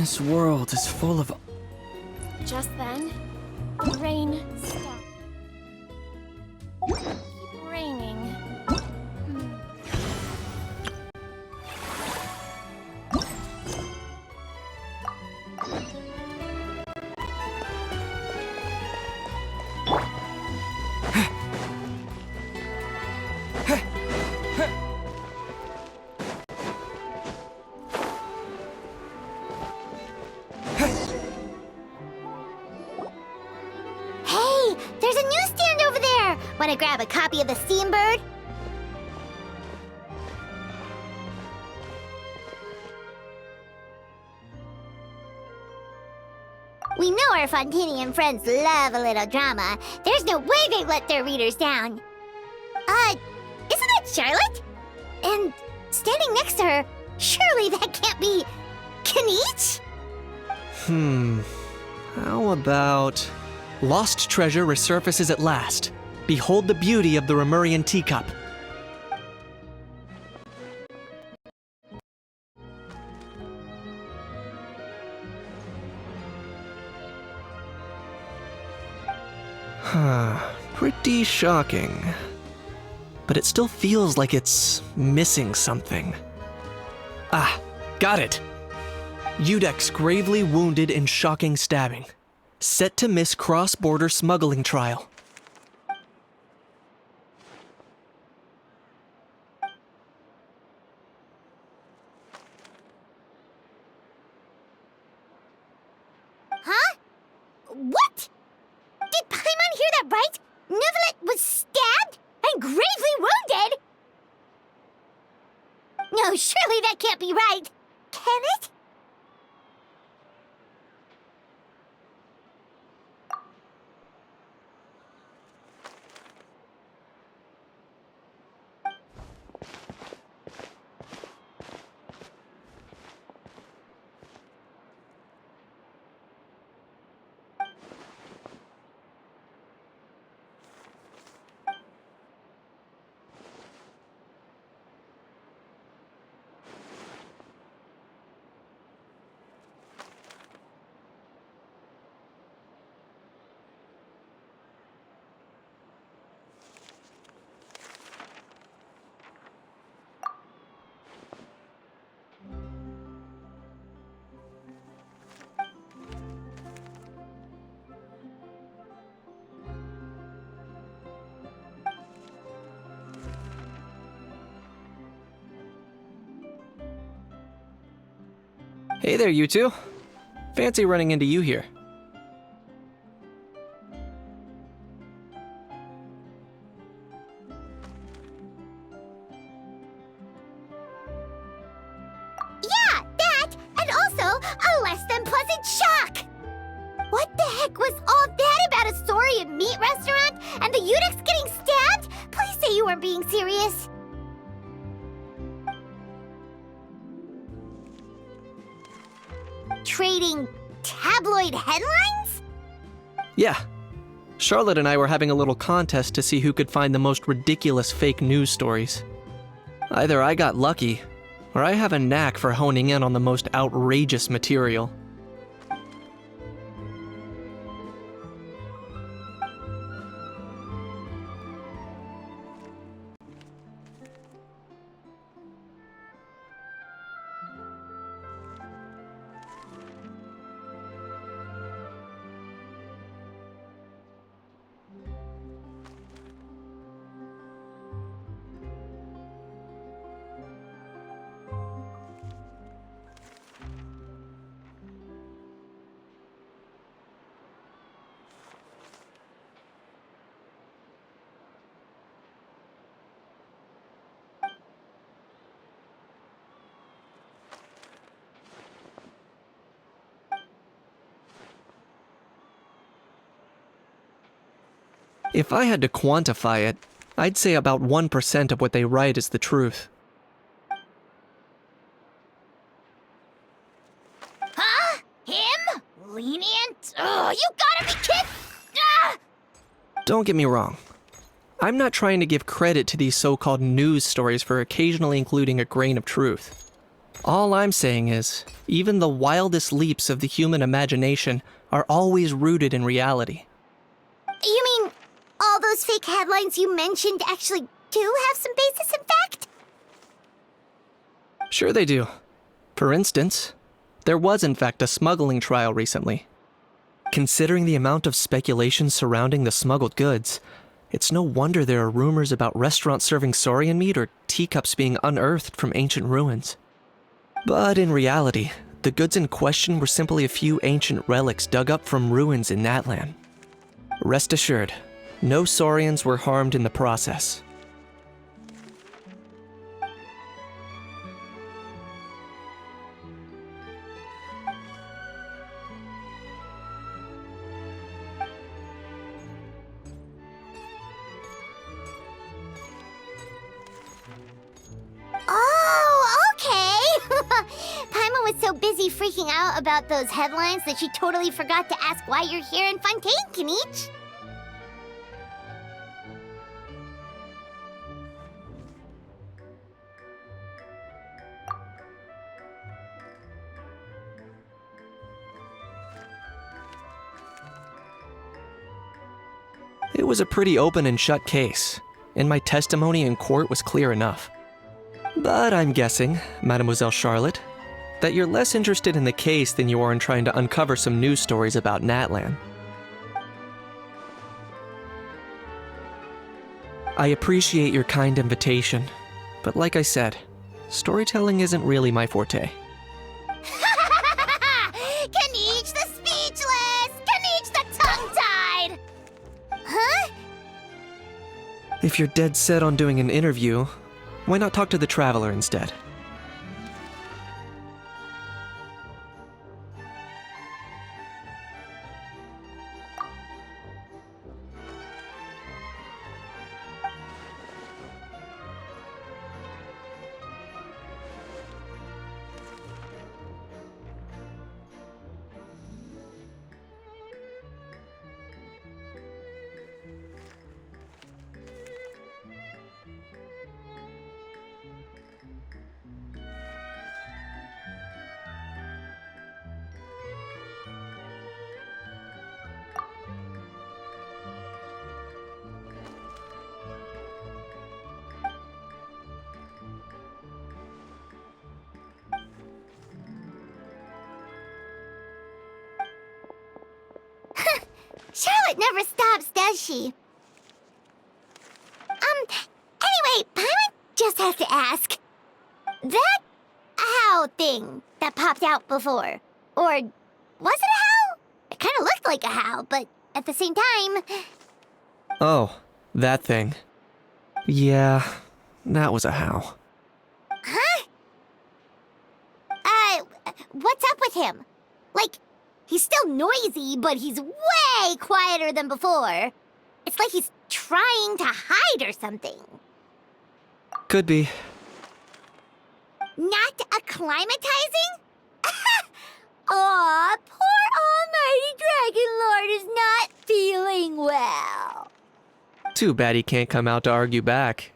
This world is full of... Just then, the rain stopped. Keep raining. Hey, there's a newsstand over there. Want to grab a copy of the Steambird? We know our Fontanian friends love a little drama. There's no way they'd let their readers down. Isn't that Charlotte? And standing next to her, surely that can't be Kaniche? How about... Lost treasure resurfaces at last. Behold the beauty of the Remurian teacup. Pretty shocking. But it still feels like it's missing something. Ah, got it! Udex gravely wounded in shocking stabbing. Set to miss cross-border smuggling trial. Huh? What? Did Paimon hear that right? Neuvillette was stabbed and gravely wounded? No, surely that can't be right. Can it? Hey there, you two. Fancy running into you here. Yeah, that, and also a less than pleasant shock. What the heck was all that about a Saurian meat restaurant and the Udex getting stabbed? Please say you weren't being serious. Trading tabloid headlines? Yeah. Charlotte and I were having a little contest to see who could find the most ridiculous fake news stories. Either I got lucky, or I have a knack for honing in on the most outrageous material. If I had to quantify it, I'd say about 1% of what they write is the truth. Huh? Him? Lenient? Oh, you gotta be kidding! Ah! Don't get me wrong. I'm not trying to give credit to these so-called news stories for occasionally including a grain of truth. All I'm saying is, even the wildest leaps of the human imagination are always rooted in reality. You mean all those fake headlines you mentioned actually do have some basis in fact? Sure they do. For instance, there was in fact a smuggling trial recently. Considering the amount of speculation surrounding the smuggled goods, it's no wonder there are rumors about restaurants serving saurian meat or teacups being unearthed from ancient ruins. But in reality, the goods in question were simply a few ancient relics dug up from ruins in Natlan. Rest assured, no saurians were harmed in the process. Oh, okay! Paimon was so busy freaking out about those headlines that she totally forgot to ask why you're here in Fontaine, Kenichi. It was a pretty open and shut case, and my testimony in court was clear enough. But I'm guessing, Mademoiselle Charlotte, that you're less interested in the case than you are in trying to uncover some news stories about Natlan. I appreciate your kind invitation, but like I said, storytelling isn't really my forte. Kenichi the speechless! Kenichi the tongue-tied! Huh? If you're dead set on doing an interview, why not talk to the Traveler instead? Charlotte never stops, does she? Anyway, Paimon just has to ask. That how thing that popped out before, or was it a how? It kind of looked like a how, but at the same time... Oh, that thing. Yeah, that was a how. Huh? What's up with him? Like, he's still noisy, but he's way quieter than before. It's like he's trying to hide or something. Could be. Not acclimatizing? Aw, poor Almighty Dragon Lord is not feeling well. Too bad he can't come out to argue back.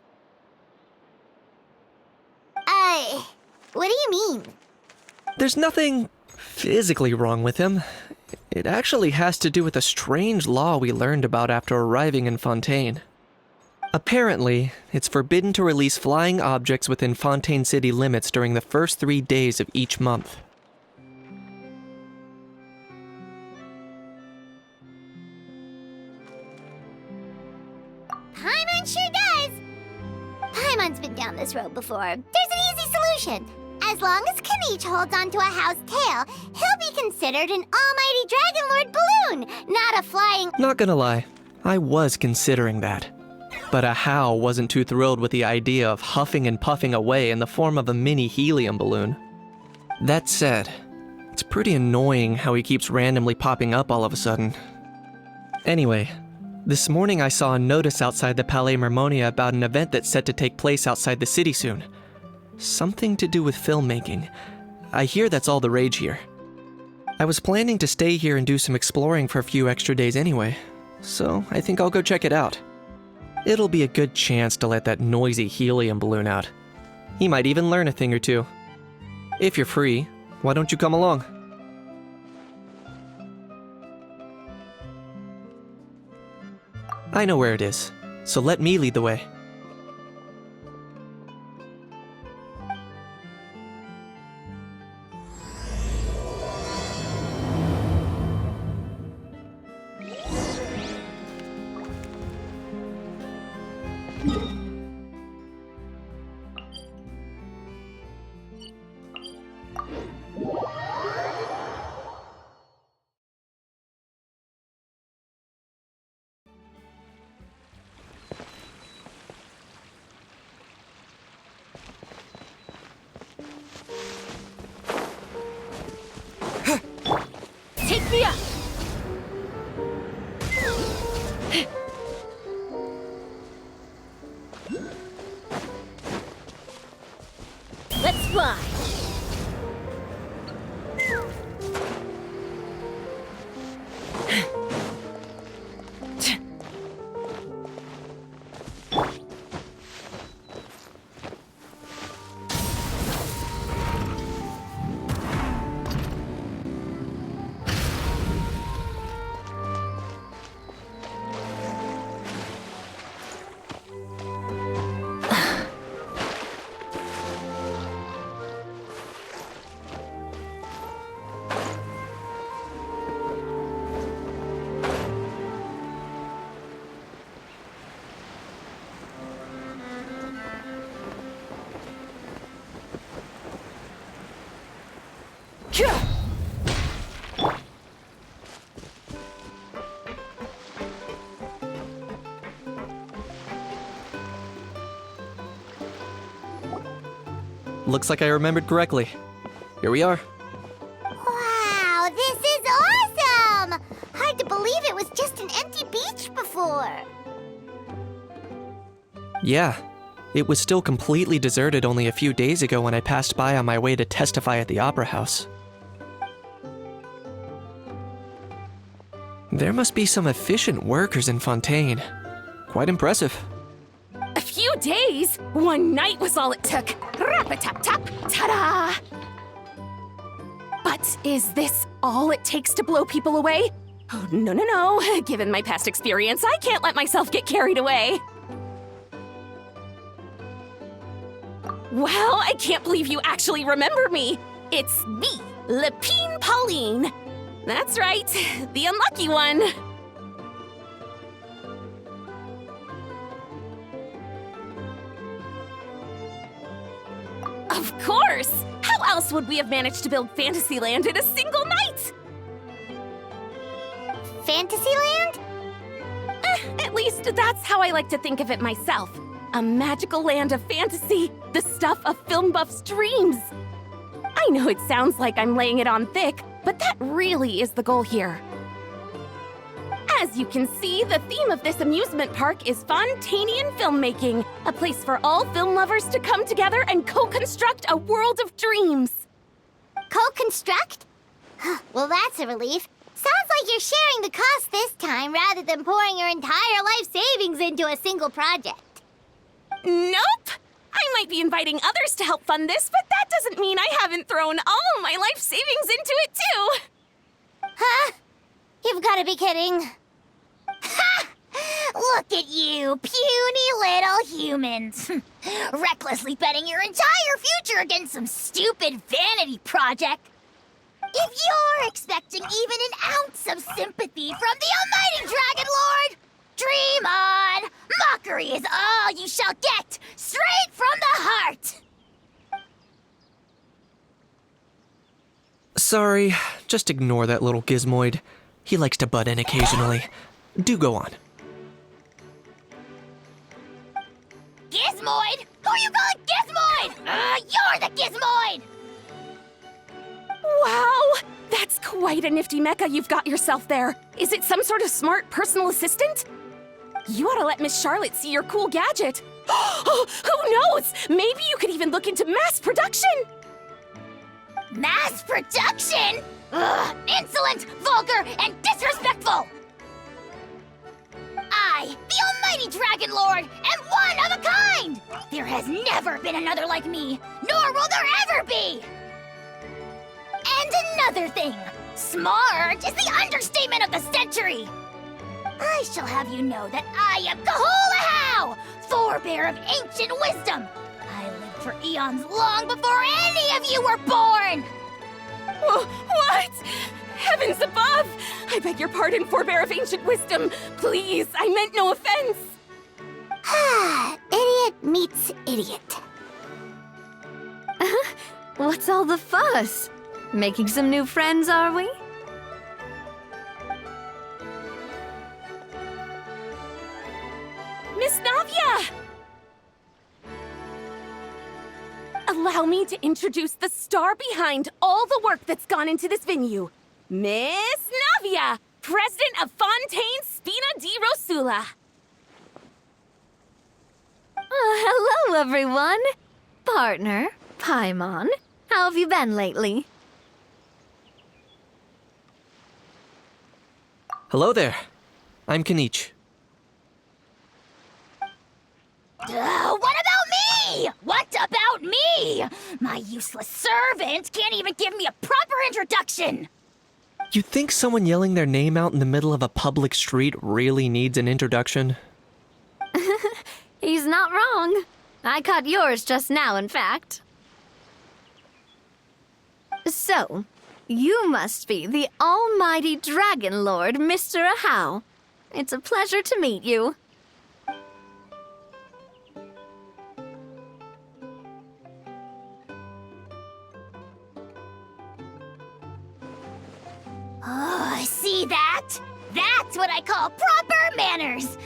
What do you mean? There's nothing physically wrong with him. It actually has to do with a strange law we learned about after arriving in Fontaine. Apparently, it's forbidden to release flying objects within Fontaine city limits during the first 3 days of each month. Paimon sure does. Paimon's been down this road before. There's an easy solution. As long as Kenichi holds onto a how's tail, he'll be considered an almighty Dragon Lord balloon, not a flying... Not gonna lie, I was considering that. But a how wasn't too thrilled with the idea of huffing and puffing away in the form of a mini helium balloon. That said, it's pretty annoying how he keeps randomly popping up all of a sudden. Anyway, this morning I saw a notice outside the Palais Mermonia about an event that's set to take place outside the city soon. Something to do with filmmaking. I hear that's all the rage here. I was planning to stay here and do some exploring for a few extra days anyway, so I think I'll go check it out. It'll be a good chance to let that noisy helium balloon out. He might even learn a thing or two. If you're free, why don't you come along? I know where it is, so let me lead the way. Take me up! Let's fly! Looks like I remembered correctly. Here we are. Wow, this is awesome! Hard to believe it was just an empty beach before. Yeah, it was still completely deserted only a few days ago when I passed by on my way to testify at the Opera House. There must be some efficient workers in Fontaine. Quite impressive. A few days? One night was all it took. Rap-a-tap-tap, ta-da! But is this all it takes to blow people away? Oh, no. Given my past experience, I can't let myself get carried away. Well, I can't believe you actually remember me. It's me, Lapine Pauline. That's right, the unlucky one. Of course! How else would we have managed to build Fantasyland in a single night? Fantasyland? At least that's how I like to think of it myself. A magical land of fantasy, the stuff of film buffs' dreams. I know it sounds like I'm laying it on thick, but that really is the goal here. As you can see, the theme of this amusement park is Fontainian filmmaking, a place for all film lovers to come together and co-construct a world of dreams. Co-construct? Well, that's a relief. Sounds like you're sharing the cost this time rather than pouring your entire life savings into a single project. Nope! I might be inviting others to help fund this, but that doesn't mean I haven't thrown all my life savings into it too! Huh? You've got to be kidding. Ha! Look at you, puny little humans. Recklessly betting your entire future against some stupid vanity project. If you're expecting even an ounce of sympathy from the almighty Dragon Lord, dream on! Mockery is all you shall get, straight from the heart! Sorry, just ignore that little gizmoid. He likes to butt in occasionally. Do go on. Gizmoid? Who you calling Gizmoid? You're the Gizmoid! Wow! That's quite a nifty mecha you've got yourself there. Is it some sort of smart personal assistant? You ought to let Miss Charlotte see your cool gadget. Oh, who knows? Maybe you could even look into mass production. Mass production? Ugh, insolent, vulgar, and disrespectful! I, the almighty Dragon Lord, am one of a kind! There has never been another like me, nor will there ever be! other thing. Smart is the understatement of the century. I shall have you know that I am Kahulahau, forebear of ancient wisdom. I lived for eons long before any of you were born. What? Heavens above! I beg your pardon, forebear of ancient wisdom. Please, I meant no offense. Idiot meets idiot. What's all the fuss? Making some new friends, are we? Miss Navia! Allow me to introduce the star behind all the work that's gone into this venue. Miss Navia, president of Fontaine Spina di Rosula. Hello, everyone. Partner, Paimon, how have you been lately? Hello there. I'm Kanich. What about me? What about me? My useless servant can't even give me a proper introduction. You think someone yelling their name out in the middle of a public street really needs an introduction? He's not wrong. I caught yours just now, in fact. So, you must be the almighty Dragon Lord, Mr. Ahau. It's a pleasure to meet you. Oh, see that? That's what I call proper manners.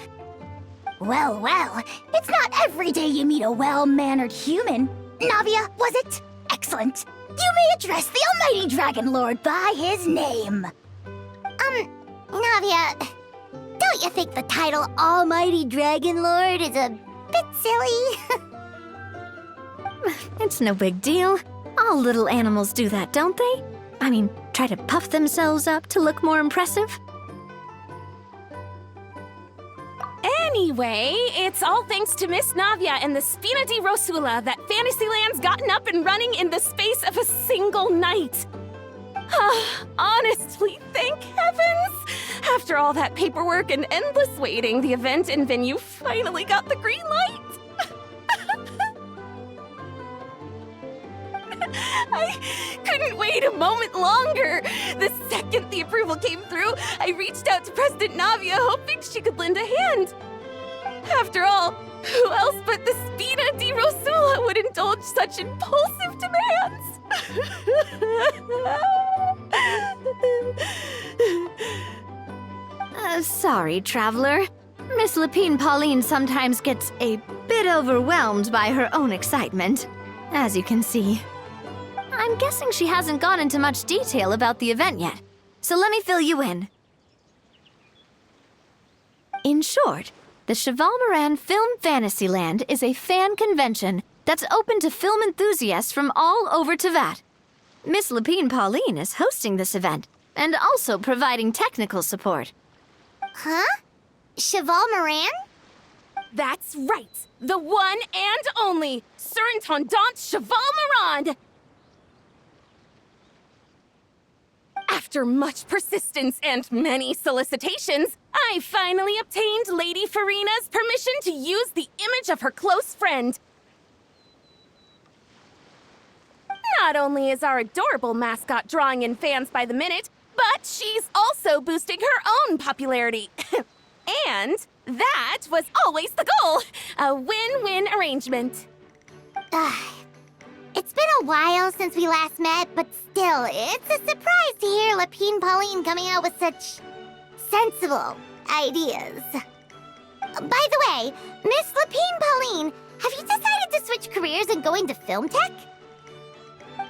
Well, it's not every day you meet a well-mannered human. Navia, was it? Excellent. You may address the almighty Dragon Lord by his name. Navia, don't you think the title Almighty Dragon Lord is a bit silly? It's no big deal. All little animals do that, don't they? I mean, try to puff themselves up to look more impressive. Anyway, it's all thanks to Miss Navia and the Spina di Rosula that Fantasyland's gotten up and running in the space of a single night. Honestly, thank heavens! After all that paperwork and endless waiting, the event and venue finally got the green light. I couldn't wait a moment longer. The second the approval came through, I reached out to President Navia, hoping she could lend a hand. After all, who else but the Spina di Rosula would indulge such impulsive demands? Sorry, traveler. Miss Lapine Pauline sometimes gets a bit overwhelmed by her own excitement, as you can see. I'm guessing she hasn't gone into much detail about the event yet, so let me fill you in. In short, the Cheval Moran Film Fantasyland is a fan convention that's open to film enthusiasts from all over Teyvat. Miss Lapine Pauline is hosting this event and also providing technical support. Huh? Cheval Moran? That's right, the one and only Surintendant Cheval Moran! After much persistence and many solicitations, I finally obtained Lady Farina's permission to use the image of her close friend. Not only is our adorable mascot drawing in fans by the minute, but she's also boosting her own popularity. And that was always the goal, a win-win arrangement. It's been a while since we last met, but still, it's a surprise to hear Lapine Pauline coming out with such sensible ideas. By the way, Miss Lapine Pauline, have you decided to switch careers and go into film tech?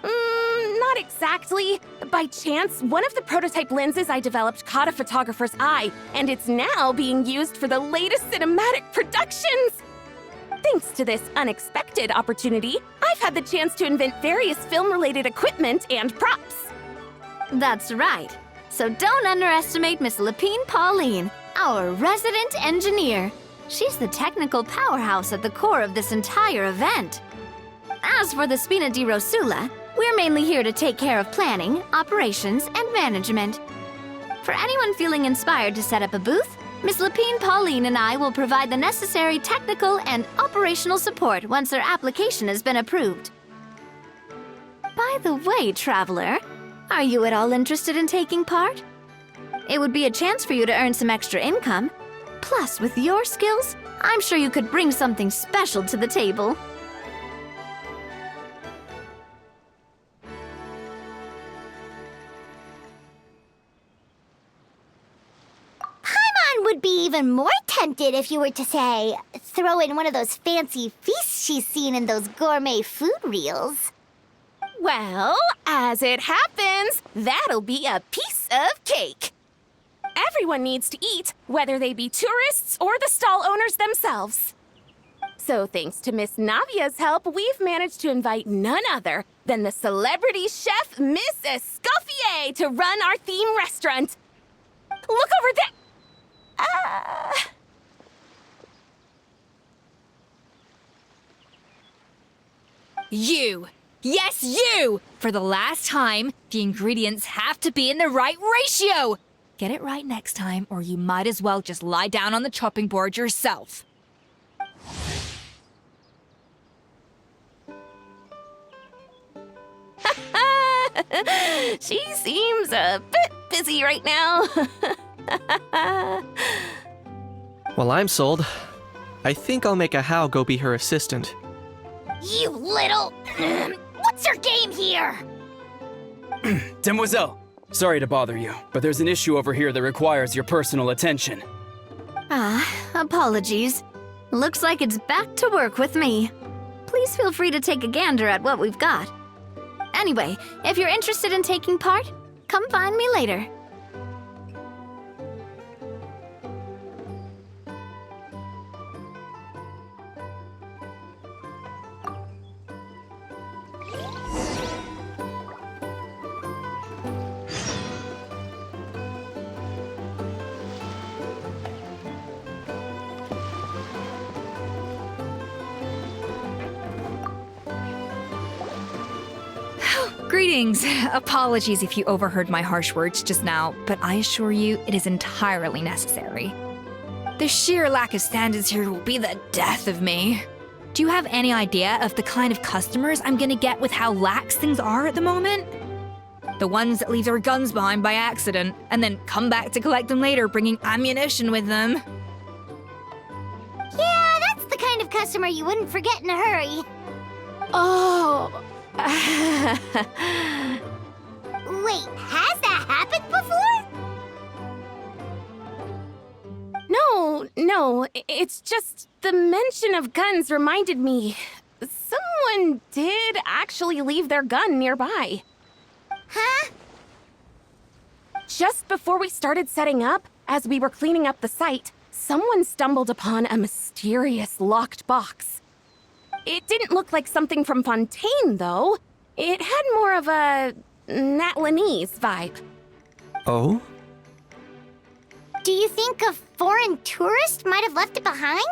Not exactly. By chance, one of the prototype lenses I developed caught a photographer's eye, and it's now being used for the latest cinematic productions. Thanks to this unexpected opportunity, I've had the chance to invent various film-related equipment and props. That's right. So don't underestimate Miss Lapine Pauline, our resident engineer. She's the technical powerhouse at the core of this entire event. As for the Spina di Rosula, We're mainly here to take care of planning, operations, and management. For anyone feeling inspired to set up a booth, Miss Lapine Pauline and I will provide the necessary technical and operational support once their application has been approved. By the way, Traveler, are you at all interested in taking part? It would be a chance for you to earn some extra income. Plus, with your skills, I'm sure you could bring something special to the table. Paimon would be even more tempted if you were to, say, throw in one of those fancy feasts she's seen in those gourmet food reels. Well, as it happens, that'll be a piece of cake. Everyone needs to eat, whether they be tourists or the stall owners themselves. So thanks to Miss Navia's help, we've managed to invite none other than the celebrity chef, Miss Escoffier, to run our theme restaurant. Look over there! You! Yes, you! For the last time, the ingredients have to be in the right ratio! Get it right next time, or you might as well just lie down on the chopping board yourself. She seems a bit busy right now. Well, I'm sold. I think I'll make a How go be her assistant. You little... What's your game here? Demoiselle, sorry to bother you, but there's an issue over here that requires your personal attention. Apologies. Looks like it's back to work with me. Please feel free to take a gander at what we've got. Anyway, if you're interested in taking part, come find me later. Greetings. Apologies if you overheard my harsh words just now, but I assure you it is entirely necessary. The sheer lack of standards here will be the death of me. Do you have any idea of the kind of customers I'm gonna get with how lax things are at the moment? The ones that leave their guns behind by accident and then come back to collect them later bringing ammunition with them. Yeah, that's the kind of customer you wouldn't forget in a hurry. Oh... Wait, has that happened before? No, it's just the mention of guns reminded me. Someone did actually leave their gun nearby. Huh? Just before we started setting up, as we were cleaning up the site, someone stumbled upon a mysterious locked box. It didn't look like something from Fontaine, though. It had more of a Natlanese vibe. Oh? Do you think a foreign tourist might have left it behind?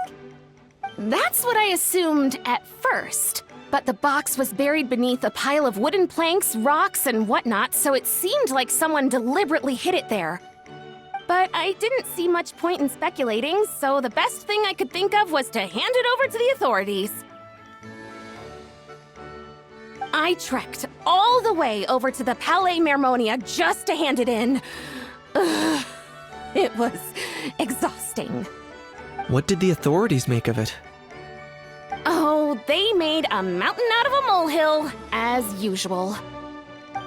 That's what I assumed at first. But the box was buried beneath a pile of wooden planks, rocks, and whatnot, so it seemed like someone deliberately hid it there. But I didn't see much point in speculating, so the best thing I could think of was to hand it over to the authorities. I trekked all the way over to the Palais Mermonia just to hand it in. Ugh, it was exhausting. What did the authorities make of it? Oh, they made a mountain out of a molehill, as usual.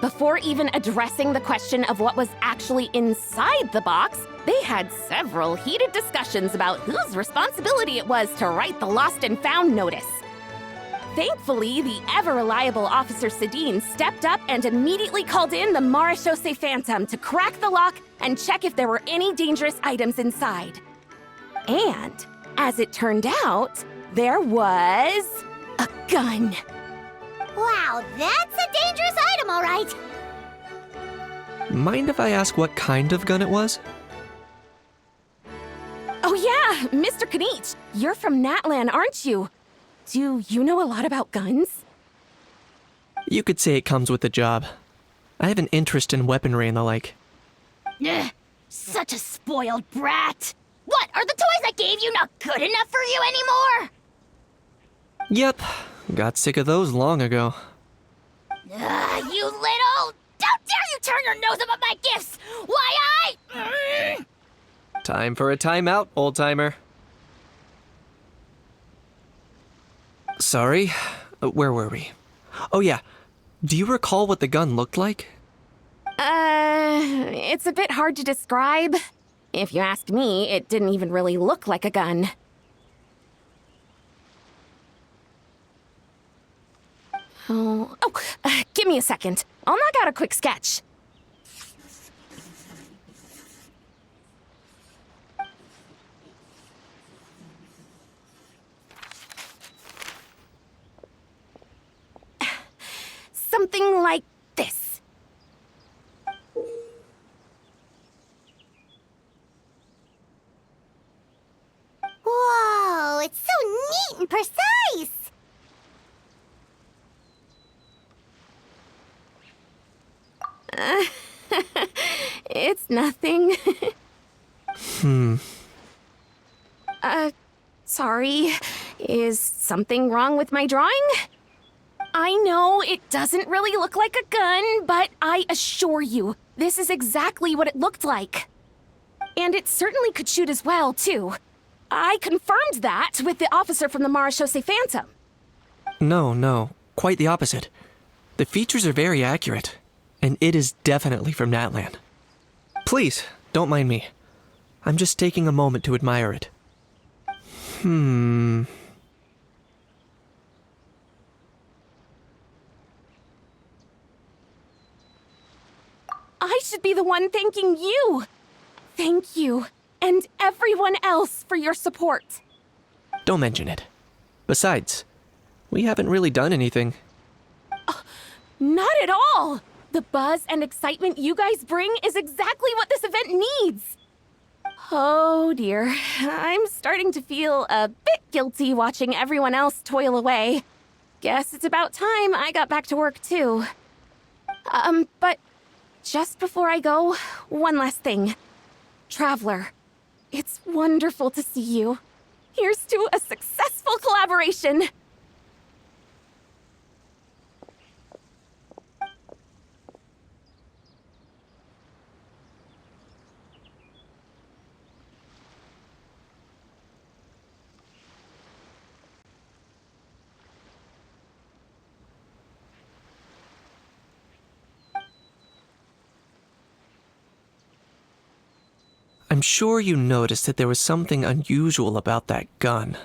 Before even addressing the question of what was actually inside the box, they had several heated discussions about whose responsibility it was to write the lost and found notice. Thankfully, the ever-reliable Officer Sedine stepped up and immediately called in the Marechaussee Phantom to crack the lock and check if there were any dangerous items inside. And, as it turned out, there was a gun. Wow, that's a dangerous item, all right. Mind if I ask what kind of gun it was? Oh yeah, Mr. Kanich, you're from Natlan, aren't you? Do you know a lot about guns? You could say it comes with the job. I have an interest in weaponry and the like. Ugh, such a spoiled brat. What, are the toys I gave you not good enough for you anymore? Yep, got sick of those long ago. Ugh, you little... Don't dare you turn your nose up at my gifts! Why Time for a timeout, old-timer. Sorry, where were we? Oh yeah, do you recall what the gun looked like? It's a bit hard to describe. If you ask me, it didn't even really look like a gun. Give me a second. I'll knock out a quick sketch. Something like this. Whoa, it's so neat and precise! It's nothing. Sorry. Is something wrong with my drawing? I know it doesn't really look like a gun, but I assure you, this is exactly what it looked like. And it certainly could shoot as well, too. I confirmed that with the officer from the Marechaussee Phantom. No, quite the opposite. The features are very accurate, and it is definitely from Natland. Please, don't mind me. I'm just taking a moment to admire it. I should be the one thanking you. Thank you, and everyone else for your support. Don't mention it. Besides, we haven't really done anything. Not at all! The buzz and excitement you guys bring is exactly what this event needs. Oh dear, I'm starting to feel a bit guilty watching everyone else toil away. Guess it's about time I got back to work too. But just before I go, one last thing. Traveler, it's wonderful to see you. Here's to a successful collaboration. I'm sure you noticed that there was something unusual about that gun.